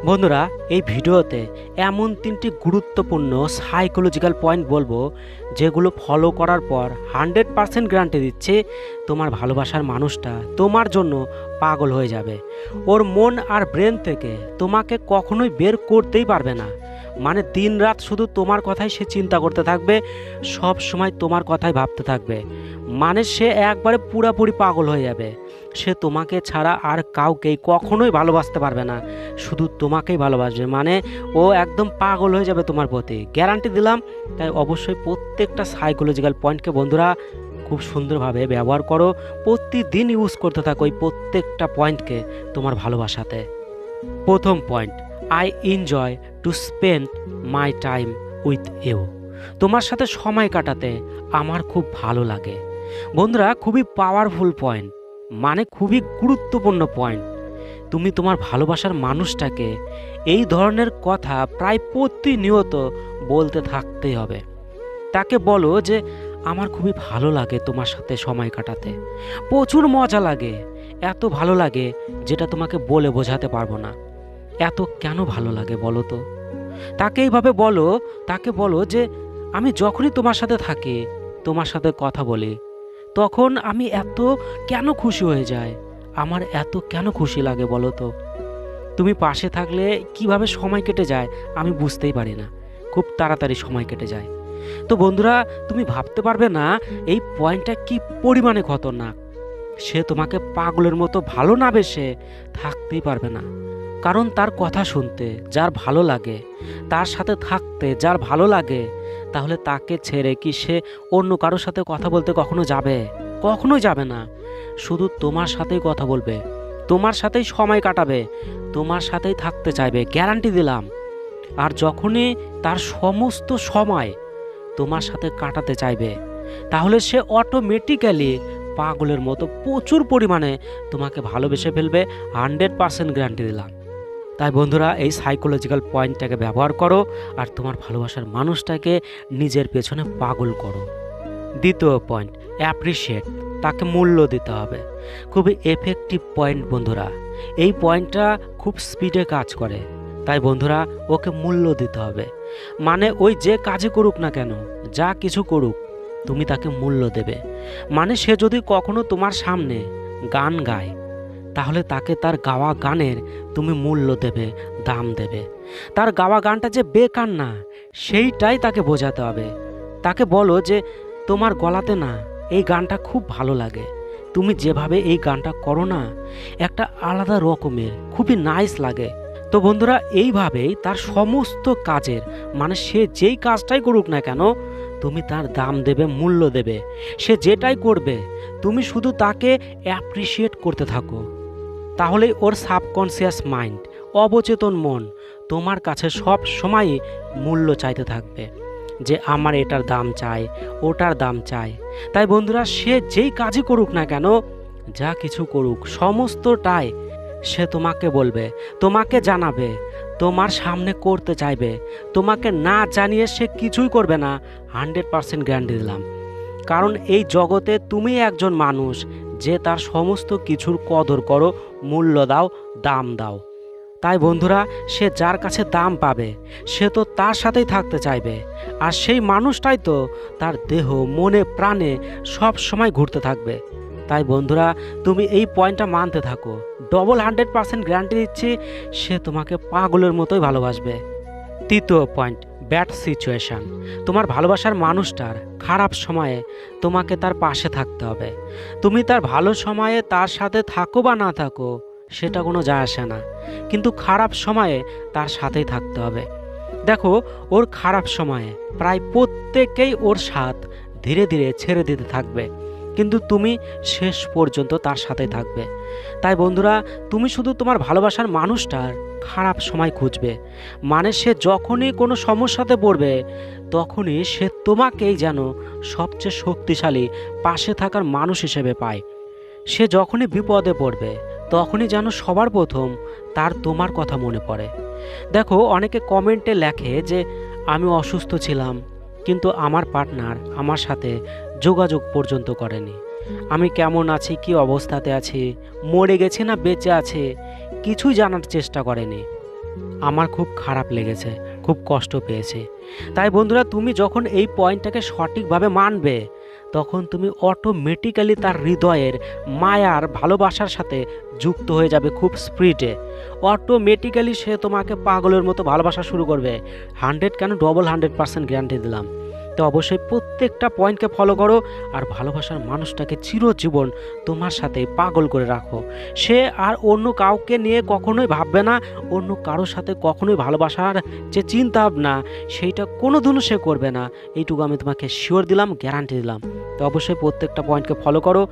বন্ধুরা, এই ভিডিওতে এমন 3টি গুরুত্বপূর্ণ সাইকোলজিক্যাল পয়েন্ট বলবো যেগুলো ফলো করার পর 100% গ্যারান্টি দিচ্ছে তোমার ভালোবাসার মানুষটা তোমার জন্য পাগল হয়ে যাবে। ওর মন আর ব্রেন থেকে তোমাকে কখনোই বের করতেই পারবে না। মানে দিন রাত শুধু তোমার কথাই সে চিন্তা করতে থাকবে, সব সময় তোমার কথাই ভাবতে থাকবে। মানে সে একবারে পুরাপুরি পাগল হয়ে যাবে। সে তোমাকে ছাড়া আর কাউকেই কখনোই ভালোবাসতে পারবে না, শুধু তোমাকেই ভালোবাসবে। মানে ও একদম পাগল হয়ে যাবে তোমার প্রতি, গ্যারান্টি দিলাম। তাই অবশ্যই প্রত্যেকটা সাইকোলজিক্যাল পয়েন্টকে বন্ধুরা খুব সুন্দরভাবে ব্যবহার করো, প্রতিদিন ইউজ করতে থাকো এই প্রত্যেকটা পয়েন্টকে তোমার ভালোবাসাতে। প্রথম point, I enjoy to spend my time with you. তোমার সাথে সময় কাটাতে আমার খুব ভালো লাগে। বন্ধুরা, খুবই পাওয়ারফুল পয়েন্ট, মানে খুবই গুরুত্বপূর্ণ পয়েন্ট। তুমি তোমার ভালোবাসার মানুষটাকে এই ধরনের কথা প্রায় প্রতিনিয়ত বলতে থাকতেই হবে। তাকে বলো যে আমার খুবই ভালো লাগে তোমার সাথে সময় কাটাতে, প্রচুর মজা লাগে, এত ভালো লাগে যেটা তোমাকে বলে বোঝাতে পারবো না। এত কেন ভালো লাগে বলো তো? তাকে এইভাবে বলো, তাকে বলো যে আমি যখনই তোমার সাথে থাকি, তোমার সাথে কথা বলি, তখন আমি এত কেন খুশি হয়ে যাই, আমার এত কেন খুশি লাগে বলো তো? তুমি পাশে থাকলে কিভাবে সময় কেটে যায় আমি বুঝতেই পারি না, খুব তাড়াতাড়ি সময় কেটে যায়। তো বন্ধুরা, তুমি ভাবতে পারবে না এই পয়েন্টটা কি পরিমাণে খতরনাক। সে তোমাকে পাগলের মতো ভালো না বেসে থাকতেই পারবে না। কারণ তার কথা শুনতে যার ভালো লাগে, তার সাথে থাকতে যার ভালো লাগে, তাহলে তাকে ছেড়ে কি সে অন্য কারোর সাথে কথা বলতে কখনো যাবে? কখনোই যাবে না। শুধু তোমার সাথেই কথা বলবে, তোমার সাথেই সময় কাটাবে, তোমার সাথেই থাকতে চাইবে, গ্যারান্টি দিলাম। আর যখনই তার সমস্ত সময় তোমার সাথে কাটাতে চাইবে, তাহলে সে অটোমেটিক্যালি পাগলের মতো প্রচুর পরিমাণে তোমাকে ভালোবেসে ফেলবে, 100% গ্যারান্টি দিলাম। তাই বন্ধুরা, এই সাইকোলজিক্যাল পয়েন্টটাকে ব্যবহার করো আর তোমার ভালোবাসার মানুষটাকে নিজের পেছনে পাগল করো। দ্বিতীয় পয়েন্ট, অ্যাপ্রিশিয়েট। তাকে মূল্য দিতে হবে। খুবই এফেক্টিভ পয়েন্ট বন্ধুরা, এই পয়েন্টটা খুব স্পিডে কাজ করে। তাই বন্ধুরা, ওকে মূল্য দিতে হবে। মানে ওই যে কাজই করুক না কেন, যা কিছু করুক, তুমি তাকে মূল্য দেবে। মানে সে যদি কখনো তোমার সামনে গান গায়, তাহলে তাকে তার গাওয়া গানের তুমি মূল্য দেবে, দাম দেবে। তার গাওয়া গানটা যে বেকার না, সেইটাই তাকে বোঝাতে হবে। তাকে বলো যে তোমার গলাতে না এই গানটা খুব ভালো লাগে, তুমি যেভাবে এই গানটা করো না, একটা আলাদা রকমের খুবই নাইস লাগে। তো বন্ধুরা, এইভাবেই তার সমস্ত কাজের, মানে সে যেই কাজটাই করুক না কেন, তুমি তার দাম দেবে, মূল্য দেবে। সে যেটাই করবে তুমি শুধু তাকে অ্যাপ্রিসিয়েট করতে থাকো। তাহলে ওর সাবকনসিয়াস মাইন্ড, অবচেতন মন তোমার কাছে সব সময়ই মূল্য চাইতে থাকবে, যে আমার এটার দাম চাই, ওটার দাম চাই। তাই বন্ধুরা, সে যেই কাজই করুক না কেন, যা কিছু করুক, সমস্তটাই সে তোমাকে বলবে, তোমাকে জানাবে, তোমার সামনে করতে চাইবে। তোমাকে না জানিয়ে সে কিছুই করবে না, 100% গ্যারান্টি দিলাম। কারণ এই জগতে তুমি একজন মানুষ যে তার সমস্ত কিছুর কদর করো, মূল্য দাও, দাম দাও। তাই বন্ধুরা, সে যার কাছে দাম পাবে সে তো তার সাথেই থাকতে চাইবে। আর সেই মানুষটাই তো তার দেহ, মনে, প্রাণে সব সময় ঘুরতে থাকবে। তাই বন্ধুরা, তুমি এই পয়েন্টটা মানতে থাকো, 100% গ্যারান্টি দিচ্ছি সে তোমাকে পাগলের মতোই ভালোবাসবে। তৃতীয় পয়েন্ট, ব্যাড সিচুয়েশান। তোমার ভালোবাসার মানুষটার খারাপ সময়ে তোমাকে তার পাশে থাকতে হবে। তুমি তার ভালো সময়ে তার সাথে থাকো বা না থাকো, সেটা কোনো যায় আসে না, কিন্তু খারাপ সময়ে তার সাথেই থাকতে হবে। দেখো, ওর খারাপ সময়ে প্রায় প্রত্যেকেই ওর সাথ ধীরে ধীরে ছেড়ে দিতে থাকবে, কিন্তু তুমি শেষ পর্যন্ত তার সাথে থাকবে। তাই বন্ধুরা, তুমি শুধু তোমার ভালোবাসার মানুষটার খারাপ সময় খুঁজবে। মানে সে যখনই কোনো সমস্যাতে পড়বে, তখনই সে তোমাকেই যেন সবচেয়ে শক্তিশালী পাশে থাকার মানুষ হিসেবে পায়। সে যখনই বিপদে পড়বে, তখনই যেন সবার প্রথম তার তোমার কথা মনে পড়ে। দেখো, অনেকে কমেন্টে লেখে যে আমি অসুস্থ ছিলাম, কিন্তু আমার পার্টনার আমার সাথে যোগাযোগ পর্যন্ত করেনি। আমি কেমন আছি, কি অবস্থাতে আছি, মরে গেছি না বেঁচে আছে, কিছুই জানার চেষ্টা করেনি। আমার খুব খারাপ লেগেছে, খুব কষ্ট পেয়েছি। তাই বন্ধুরা, তুমি যখন এই পয়েন্টটাকে সঠিকভাবে মানবে, তখন তুমি অটোমেটিক্যালি তার হৃদয়ের মায়ার ভালোবাসার সাথে যুক্ত হয়ে যাবে খুব স্পিডে। অটোমেটিক্যালি সে তোমাকে পাগলের মতো ভালোবাসা শুরু করবে। 100 কেন, ডবল 100% গ্যারান্টি দিলাম। তো অবশ্যই প্রত্যেকটা পয়েন্টকে ফলো করো, আর ভালোবাসার মানুষটাকে চিরজীবন তোমার সাথে পাগল করে রাখো। সে আর অন্য কাউকে নিয়ে কখনোই ভাববে না, অন্য কারোর সাথে কখনোই ভালোবাসার যে চিন্তা ভাবনা সেইটা কোনো দিনও সে করবে না। এইটুকু আমি তোমাকে শিওর দিলাম, গ্যারান্টি দিলাম। তো অবশ্যই প্রত্যেকটা পয়েন্টকে ফলো করো।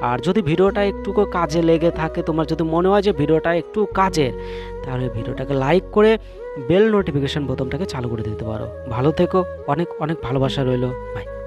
আর যদি ভিডিওটা একটু কাজে লেগে থাকে, তোমার যদি মনে হয় যে ভিডিওটা একটু কাজের, তাহলে ভিডিওটাকে লাইক করে বেল নোটিফিকেশন বোতামটাকে চালু করে দিতে পারো। ভালো থেকো, অনেক অনেক ভালোবাসা রইলো। বাই।